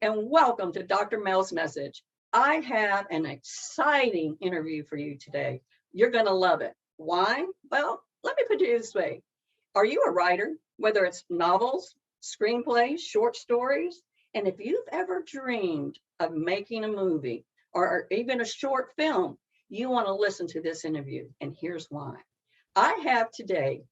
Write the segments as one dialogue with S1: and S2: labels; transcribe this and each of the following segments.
S1: and welcome to Dr. Mel's Message. I have an exciting interview for you today. You're going to love it. Why? Well, let me put it this way. Are you a writer, whether it's novels, screenplays, short stories? And if you've ever dreamed of making a movie or even a short film, you want to listen to this interview. And here's why. I have today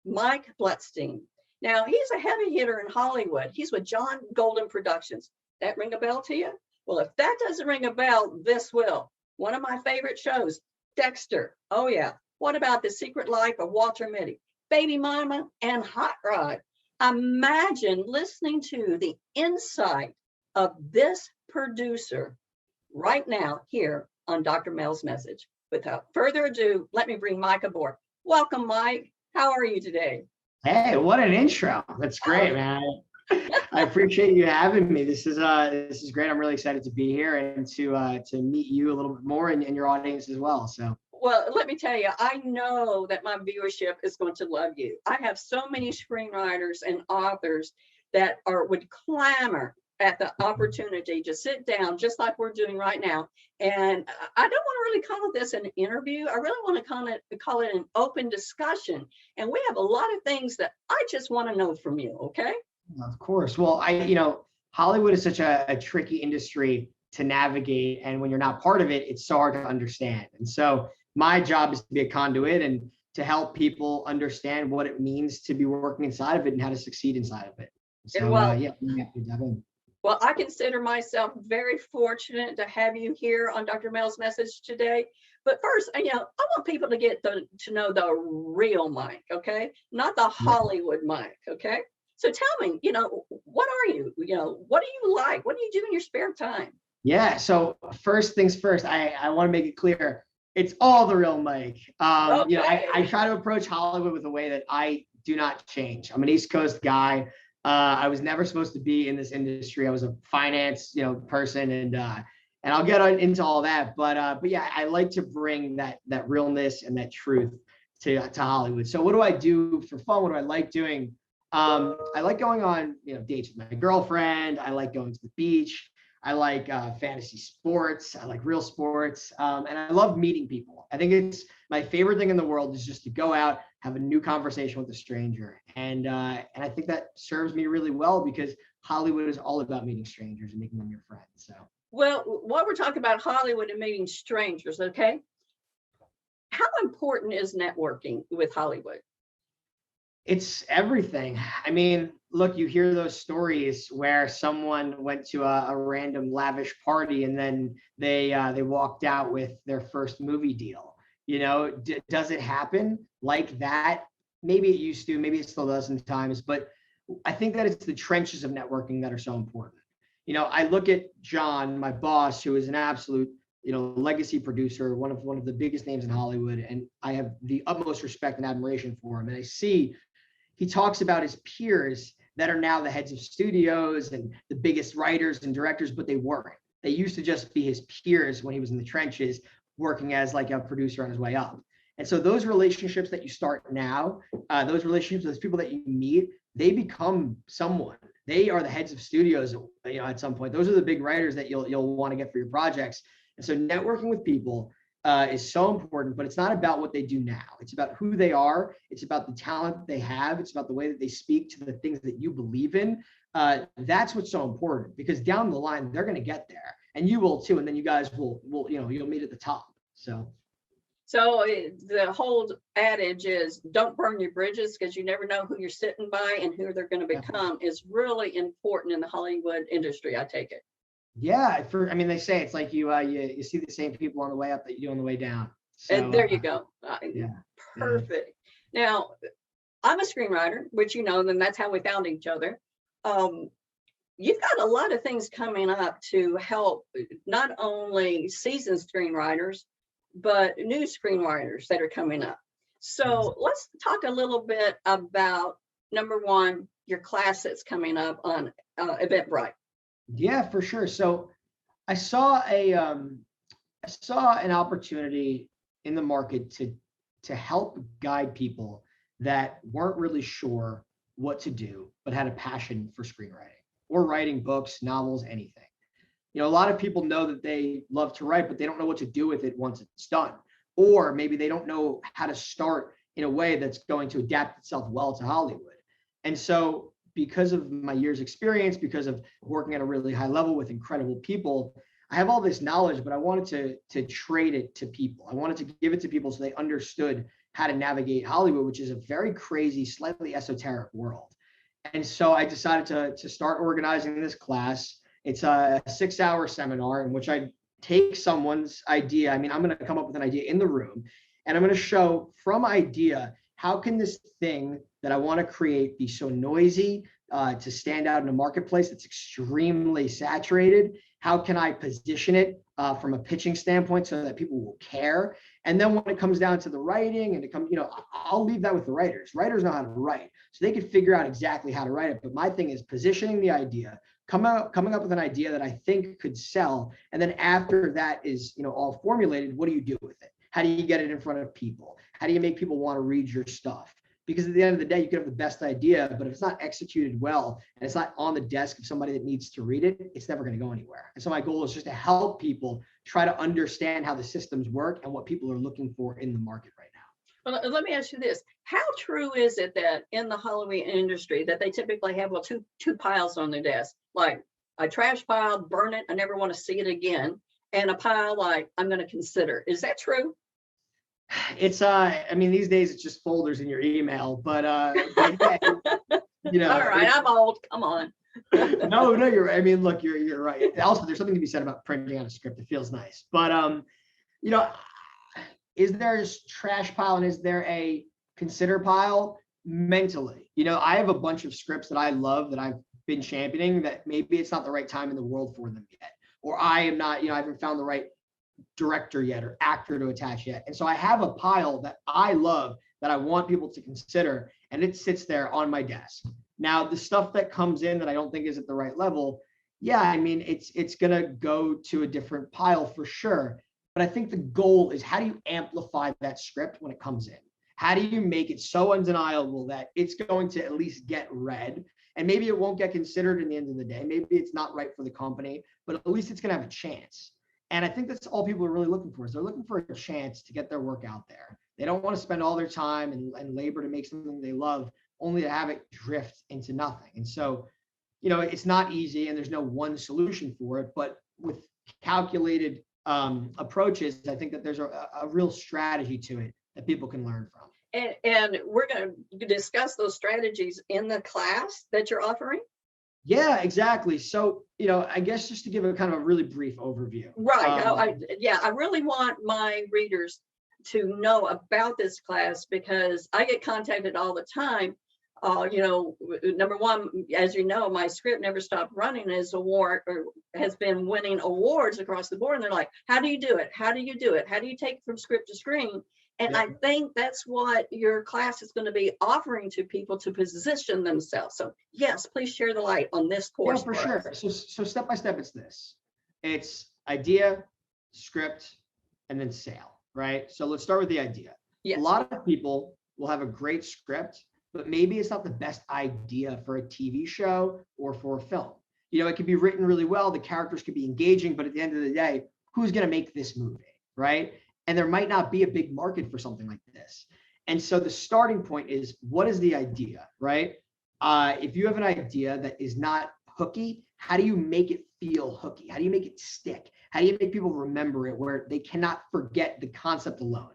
S1: Mike Blutstein. Now, he's a heavy hitter in Hollywood. He's with John Goldwyn Productions. That ring a bell to you? Well, if that doesn't ring a bell, this will. One of my favorite shows, Dexter. Oh, yeah. What about The Secret Life of Walter Mitty, Baby Mama, and Hot Rod? Imagine listening to the insight of this producer right now here on Dr. Mel's Message. Without further ado, let me bring Mike aboard. Welcome, Mike. How are you today?
S2: Hey, what an intro. That's great, man. I appreciate you having me. This is great. I'm really excited to be here and to meet you a little bit more and your audience as well. So,
S1: well, let me tell you, I know that my viewership is going to love you. I have so many screenwriters and authors that would clamor at the opportunity to sit down just like we're doing right now. And I don't want to really call this an interview. I really want to call it an open discussion. And we have a lot of things that I just want to know from you, okay?
S2: Of course. Well, Hollywood is such a tricky industry to navigate. And when you're not part of it, it's so hard to understand. And so my job is to be a conduit and to help people understand what it means to be working inside of it and how to succeed inside of it. So,
S1: Well, I consider myself very fortunate to have you here on Dr. Mel's Message today. But first, I want people to get to know the real Mike, okay? Not the Hollywood Mike, okay? So tell me, what are you? What do you like? What do you do in your spare time?
S2: Yeah, so first things first, I want to make it clear, it's all the real Mike.
S1: Okay.
S2: I try to approach Hollywood with a way that I do not change. I'm an East Coast guy. I was never supposed to be in this industry. I was a finance, person, and I'll get into all that. But yeah, I like to bring that realness and that truth to Hollywood. So what do I do for fun? What do I like doing? I like going on, dates with my girlfriend. I like going to the beach. I like fantasy sports. I like real sports. And I love meeting people. I think it's my favorite thing in the world is just to go out, have a new conversation with a stranger. And I think that serves me really well because Hollywood is all about meeting strangers and making them your friends. So,
S1: well, what we're talking about Hollywood and meeting strangers, okay? How important is networking with Hollywood?
S2: It's everything. I mean, look, you hear those stories where someone went to a random lavish party and then they walked out with their first movie deal. Does it happen like that? Maybe it used to, maybe it still does sometimes, but I think that it's the trenches of networking that are so important. I look at John, my boss, who is an absolute, legacy producer, one of the biggest names in Hollywood, and I have the utmost respect and admiration for him. And I see he talks about his peers that are now the heads of studios and the biggest writers and directors, but they weren't. They used to just be his peers when he was in the trenches, working as like a producer on his way up. And so those relationships that you start now, those relationships, those people that you meet, they become someone. They are the heads of studios, at some point. Those are the big writers that you'll want to get for your projects. And so networking with people is so important, but it's not about what they do now. It's about who they are. It's about the talent that they have. It's about the way that they speak to the things that you believe in. That's what's so important because down the line, they're going to get there and you will too. And then you guys will you'll meet at the top. So
S1: the whole adage is don't burn your bridges because you never know who you're sitting by and who they're going to become is really important in the Hollywood industry, I take it.
S2: Yeah, they say it's like you see the same people on the way up that you do on the way down. So,
S1: and there you go.
S2: Yeah.
S1: Perfect. Yeah. Now, I'm a screenwriter, which then that's how we found each other. You've got a lot of things coming up to help not only seasoned screenwriters, but new screenwriters that are coming up. So let's talk a little bit about, number one, your class that's coming up on Eventbrite.
S2: Yeah, for sure. So I saw an opportunity in the market to help guide people that weren't really sure what to do, but had a passion for screenwriting. or writing books, novels, anything. You know, a lot of people know that they love to write, but they don't know what to do with it once it's done. Or maybe they don't know how to start in a way that's going to adapt itself well to Hollywood. And so because of my years experience, because of working at a really high level with incredible people, I have all this knowledge, but I wanted to trade it to people. I wanted to give it to people so they understood how to navigate Hollywood, which is a very crazy, slightly esoteric world. And so I decided to start organizing this class. It's a 6-hour seminar in which I take someone's idea. I mean, I'm going to come up with an idea in the room, and I'm going to show from idea, how can this thing that I want to create be so noisy to stand out in a marketplace that's extremely saturated? How can I position it from a pitching standpoint so that people will care? And then when it comes down to the writing and it comes, you know, I'll leave that with the writers. Writers know how to write, so they can figure out exactly how to write it. But my thing is positioning the idea, coming up with an idea that I think could sell. And then after that is, you know, all formulated, what do you do with it? How do you get it in front of people? How do you make people want to read your stuff? Because at the end of the day, you can have the best idea, but if it's not executed well and it's not on the desk of somebody that needs to read it, it's never going to go anywhere. And so my goal is just to help people try to understand how the systems work and what people are looking for in the market right now.
S1: Well, let me ask you this. How true is it that in the Halloween industry that they typically have, well, two piles on their desk, like a trash pile, burn it, I never want to see it again, and a pile like I'm going to consider? Is that true?
S2: It's I mean, these days it's just folders in your email, but yeah, you know.
S1: All right, I'm old. Come on.
S2: No, you're right. I mean, look, you're right. Also, there's something to be said about printing out a script. It feels nice, but you know, is there a trash pile and is there a consider pile? Mentally, you know, I have a bunch of scripts that I love that I've been championing that maybe it's not the right time in the world for them yet, or I am not, you know, I haven't found the right director yet or actor to attach yet. And so I have a pile that I love that I want people to consider, and it sits there on my desk. Now, the stuff that comes in that I don't think is at the right level, yeah, I mean, it's gonna go to a different pile for sure. But I think the goal is, how do you amplify that script when it comes in? How do you make it so undeniable that it's going to at least get read? And maybe it won't get considered in the end of the day. Maybe it's not right for the company, but at least it's gonna have a chance. And I think that's all people are really looking for, is they're looking for a chance to get their work out there. They don't want to spend all their time and labor to make something they love, only to have it drift into nothing. And so, you know, it's not easy and there's no one solution for it, but with calculated approaches, I think that there's a real strategy to it that people can learn from.
S1: And we're going to discuss those strategies in the class that you're offering.
S2: Yeah, exactly. So, you know, I guess just to give a kind of a really brief overview.
S1: Right. I really want my readers to know about this class, because I get contacted all the time. You know, number one, as you know, my script Never Stop Running has been winning awards across the board. And they're like, how do you do it? How do you do it? How do you take it from script to screen? And I think that's what your class is going to be offering to people to position themselves. So yes, please share the light on this course.
S2: Yeah, for sure. So step by step, it's this. It's idea, script, and then sale, right? So let's start with the idea. Yes. A lot of people will have a great script, but maybe it's not the best idea for a TV show or for a film. You know, it could be written really well, the characters could be engaging, but at the end of the day, who's going to make this movie, right? And there might not be a big market for something like this. And so the starting point is, what is the idea, right? If you have an idea that is not hooky, how do you make it feel hooky? How do you make it stick? How do you make people remember it where they cannot forget the concept alone?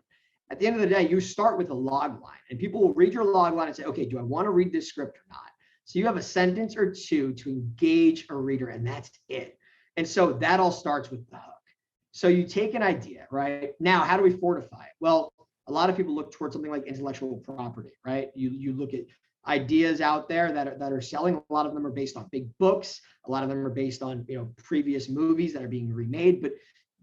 S2: At the end of the day, you start with a log line, and people will read your log line and say, okay, do I want to read this script or not? So you have a sentence or two to engage a reader, and that's it. And so that all starts with the hook. So you take an idea, right? Now, how do we fortify it? Well, a lot of people look towards something like intellectual property, right? You look at ideas out there that are selling. A lot of them are based on big books. A lot of them are based on, you know, previous movies that are being remade, but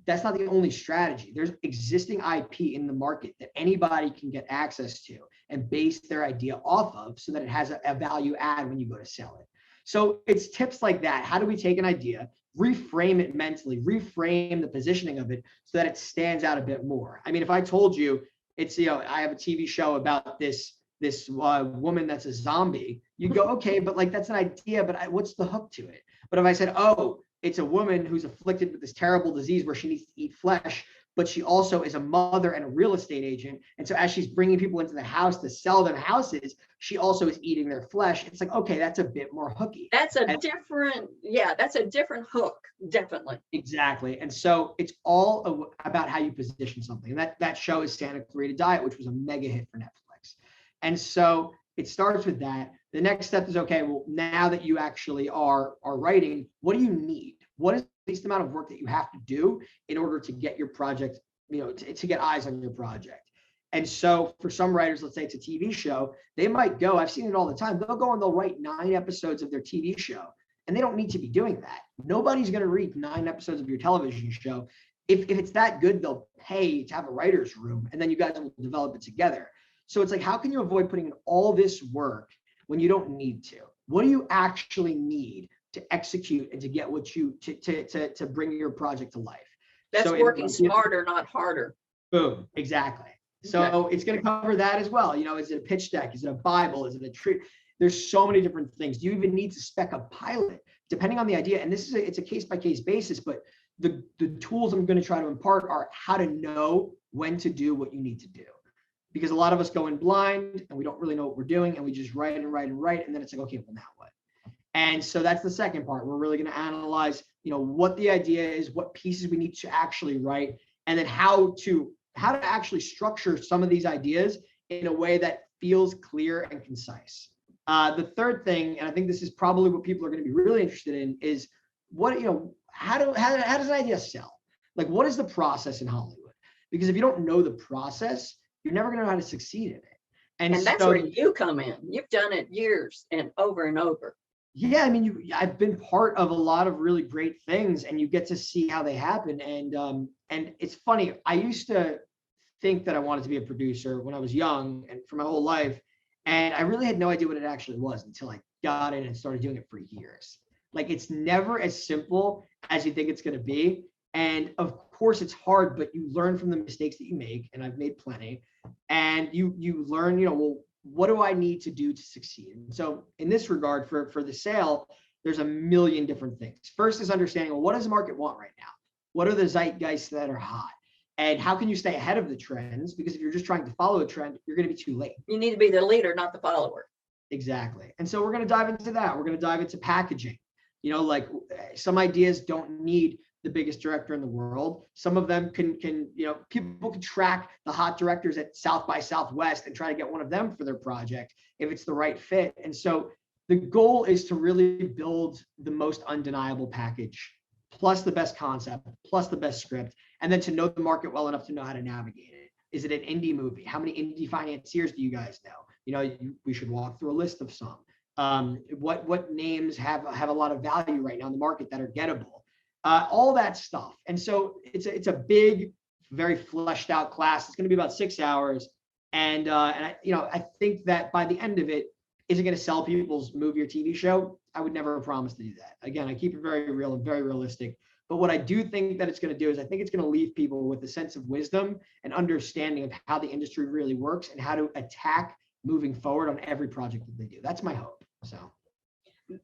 S2: that's not the only strategy. There's existing IP in the market that anybody can get access to and base their idea off of, so that it has a value add when you go to sell it. So it's tips like that. How do we take an idea, reframe it mentally, reframe the positioning of it so that it stands out a bit more? I mean, if I told you it's, you know, I have a TV show about this woman that's a zombie, you go, okay, but like that's an idea, but what's the hook to it? But if I said, oh, it's a woman who's afflicted with this terrible disease where she needs to eat flesh, but she also is a mother and a real estate agent. And so as she's bringing people into the house to sell them houses, she also is eating their flesh. It's like, okay, that's a bit more hooky.
S1: That's a different, yeah, that's a different hook, definitely.
S2: Exactly. And so it's all about how you position something. And that show is Santa Clarita Diet, which was a mega hit for Netflix. And so it starts with that. The next step is, okay, well, now that you actually are writing, what do you need? What is the least amount of work that you have to do in order to get your project, to get eyes on your project? And so for some writers, let's say it's a TV show, they might go, I've seen it all the time, they'll go and they'll write 9 episodes of their TV show. And they don't need to be doing that. Nobody's going to read 9 episodes of your television show. If it's that good, they'll pay to have a writer's room, and then you guys will develop it together. So it's like, how can you avoid putting in all this work when you don't need to? What do you actually need to execute and to get what you to bring your project to life?
S1: That's so working smarter, not harder.
S2: Boom, exactly. So it's going to cover that as well. Is it a pitch deck? Is it a Bible? Is it a tree? There's so many different things. Do you even need to spec a pilot, depending on the idea? And this is it's a case-by-case basis, but the tools I'm going to try to impart are how to know when to do what you need to do. Because a lot of us go in blind and we don't really know what we're doing, and we just write and write and write, and then it's like, okay, well, now what? And so that's the second part. We're really going to analyze, what the idea is, what pieces we need to actually write, and then how to actually structure some of these ideas in a way that feels clear and concise. The third thing, and I think this is probably what people are going to be really interested in, is how does an idea sell? Like, what is the process in Hollywood? Because if you don't know the process, you're never going to know how to succeed in it. And
S1: that's where you come in. You've done it years and over and over.
S2: Yeah, I mean, I've been part of a lot of really great things, and you get to see how they happen. And it's funny. I used to think that I wanted to be a producer when I was young and for my whole life. And I really had no idea what it actually was until I got in and started doing it for years. Like, it's never as simple as you think it's going to be. And of course it's hard, but you learn from the mistakes that you make. And I've made plenty. And you learn, well, what do I need to do to succeed? And so in this regard, for the sale, there's a million different things. First is understanding, well, what does the market want right now? What are the zeitgeists that are hot? And how can you stay ahead of the trends? Because if you're just trying to follow a trend, you're going to be too late.
S1: You need to be the leader, not the follower.
S2: Exactly. And so we're going to dive into that. We're going to dive into packaging. Like, some ideas don't need the biggest director in the world. Some of them can people can track the hot directors at South by Southwest and try to get one of them for their project if it's the right fit. And so the goal is to really build the most undeniable package, plus the best concept, plus the best script, and then to know the market well enough to know how to navigate it. Is it an indie movie? How many indie financiers do you guys know? We should walk through a list of some. What names have a lot of value right now in the market that are gettable? All that stuff. And so it's a big, very fleshed out class. It's going to be about 6 hours. And I think that by the end of it, is it going to sell people's movie or TV show? I would never promise to do that. Again, I keep it very real and very realistic. But what I do think that it's going to do is I think it's going to leave people with a sense of wisdom and understanding of how the industry really works and how to attack moving forward on every project that they do. That's my hope. So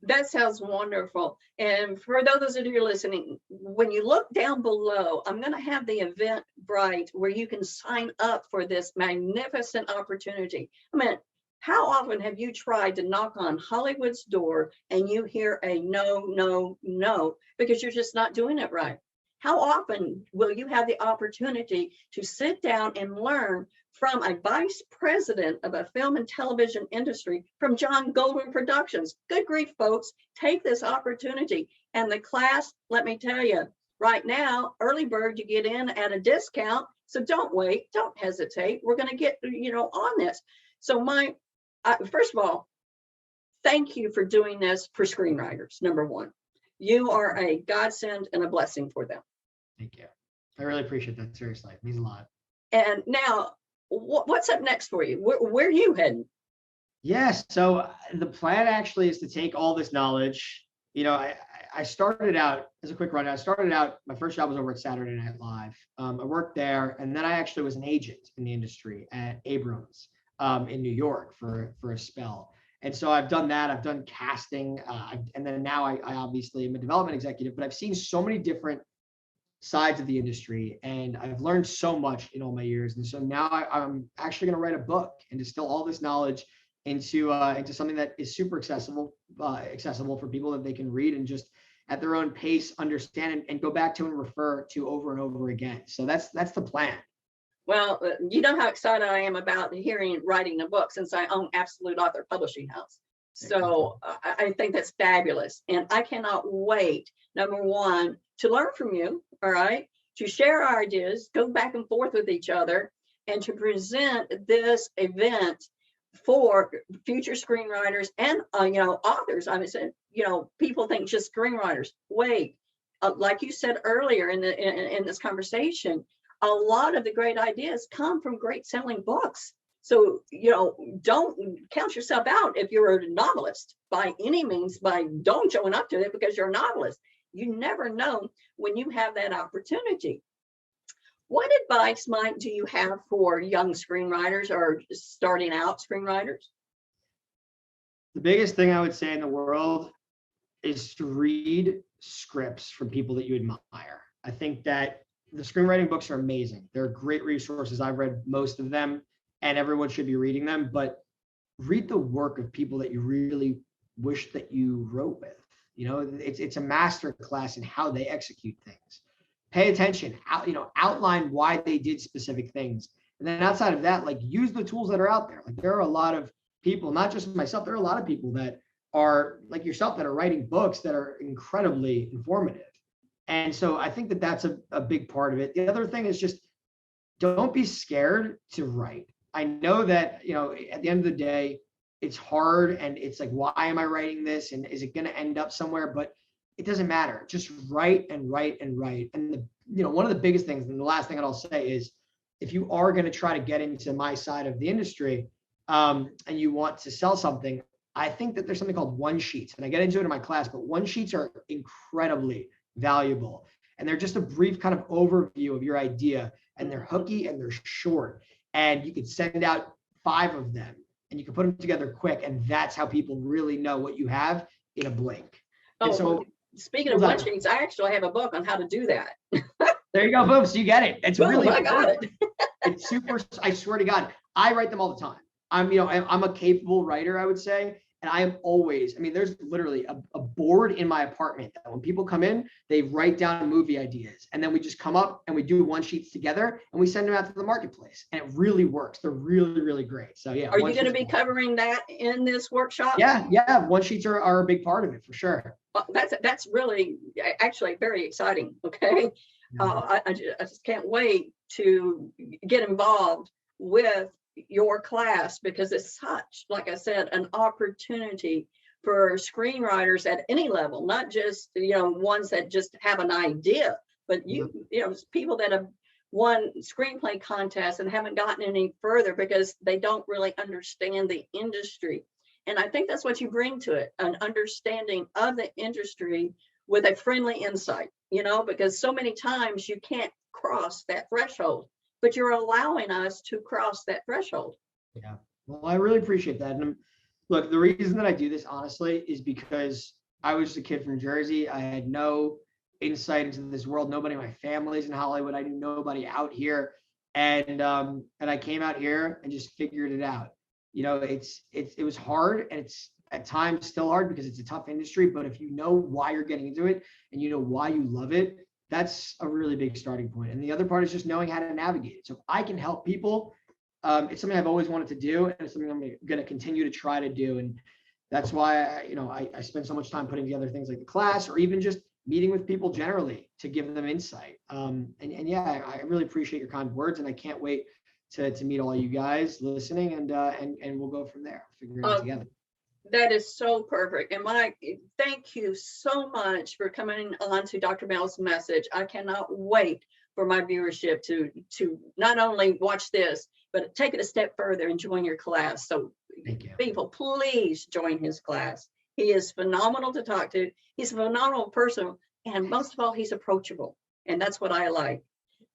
S1: that sounds wonderful. And for those of you listening, when you look down below, I'm going to have the Eventbrite where you can sign up for this magnificent opportunity. I mean, how often have you tried to knock on Hollywood's door and you hear a no, no, no, because you're just not doing it right? How often will you have the opportunity to sit down and learn from a vice president of a film and television industry from John Goldwyn Productions? Good grief, folks, take this opportunity. And the class, let me tell you, right now, early bird, you get in at a discount. So don't wait, don't hesitate. We're going to get, on this. So first of all, thank you for doing this for screenwriters, number one. You are a godsend and a blessing for them.
S2: Thank you. I really appreciate that. Seriously, it means a lot.
S1: And now, what's up next for you? Where are you heading?
S2: Yes. So the plan actually is to take all this knowledge. I started out, as a quick rundown, my first job was over at Saturday Night Live. I worked there, and then I actually was an agent in the industry at Abrams. in New York for a spell. And so I've done that. I've done casting, and then now I obviously am a development executive. But I've seen so many different sides of the industry, and I've learned so much in all my years. And so now I'm actually going to write a book and distill all this knowledge into something that is super accessible for people that they can read and just at their own pace understand and go back to and refer to over and over again. So that's the plan.
S1: Well, you know how excited I am about writing a book, since I own Absolute Author Publishing House. So I think that's fabulous. And I cannot wait, number one, to learn from you, all right, to share our ideas, go back and forth with each other, and to present this event for future screenwriters and authors. I mean, people think just screenwriters. Wait, like you said earlier in this conversation, a lot of the great ideas come from great selling books. So, don't count yourself out if you're a novelist by any means, don't join up to it because you're a novelist. You never know when you have that opportunity. What advice, Mike, do you have for young screenwriters or starting out screenwriters?
S2: The biggest thing I would say in the world is to read scripts from people that you admire. I think that the screenwriting books are amazing. They're great resources. I've read most of them, and everyone should be reading them, but read the work of people that you really wish that you wrote with. It's a master class in how they execute things. Pay attention, outline why they did specific things. And then outside of that, use the tools that are out there. There are a lot of people, not just myself, there are a lot of people that are like yourself that are writing books that are incredibly informative. And so I think that that's a big part of it. The other thing is just don't be scared to write. I know that, at the end of the day, it's hard and it's like, why am I writing this? And is it going to end up somewhere? But it doesn't matter. Just write and write and write. And one of the biggest things, and the last thing that I'll say is, if you are going to try to get into my side of the industry, and you want to sell something, I think that there's something called one sheets, and I get into it in my class. But one sheets are incredibly valuable, and they're just a brief kind of overview of your idea, and they're hooky and they're short, and you could send out 5 of them, and you can put them together quick, and that's how people really know what you have in a blink. And so,
S1: speaking of one sheets, I actually have a book on how to do that.
S2: There you go, boom. So you get it. It's really,
S1: I got it.
S2: It's super. I swear to God, I write them all the time. I'm a capable writer, I would say. And I am always, there's literally a board in my apartment that when people come in, they write down movie ideas. And then we just come up and we do one sheets together and we send them out to the marketplace. And it really works. They're really, really great. So yeah.
S1: Are you going to be covering that in this workshop?
S2: Yeah. One sheets are a big part of it for sure.
S1: That's really actually very exciting. Okay. I just can't wait to get involved with your class, because it's such, like I said, an opportunity for screenwriters at any level, not just ones that just have an idea, but people that have won screenplay contests and haven't gotten any further because they don't really understand the industry. And I think that's what you bring to it, an understanding of the industry with a friendly insight, because so many times you can't cross that threshold, but you're allowing us to cross that threshold.
S2: Yeah. Well, I really appreciate that. And look, the reason that I do this, honestly, is because I was a kid from Jersey. I had no insight into this world. Nobody in my family's in Hollywood. I knew nobody out here. And I came out here and just figured it out. It was hard, and it's at times still hard because it's a tough industry. But if you know why you're getting into it and you know why you love it, that's a really big starting point. And the other part is just knowing how to navigate it. So if I can help people, it's something I've always wanted to do, and it's something I'm going to continue to try to do. And that's why I spend so much time putting together things like the class, or even just meeting with people generally to give them insight. And yeah, I really appreciate your kind words, and I can't wait to meet all you guys listening, and we'll go from there, figure it out together.
S1: That is so perfect. And Mike, thank you so much for coming on to Dr. Mel's message. I cannot wait for my viewership to not only watch this, but take it a step further and join your class. So people, please join his class. He is phenomenal to talk to. He's a phenomenal person. And most of all, he's approachable. And that's what I like.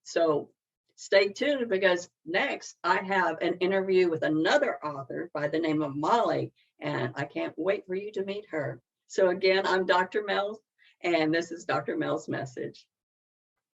S1: So Stay tuned because next I have an interview with another author by the name of Molly, and I can't wait for you to meet her. So again, I'm Dr. Mel, and this is Dr. Mel's message.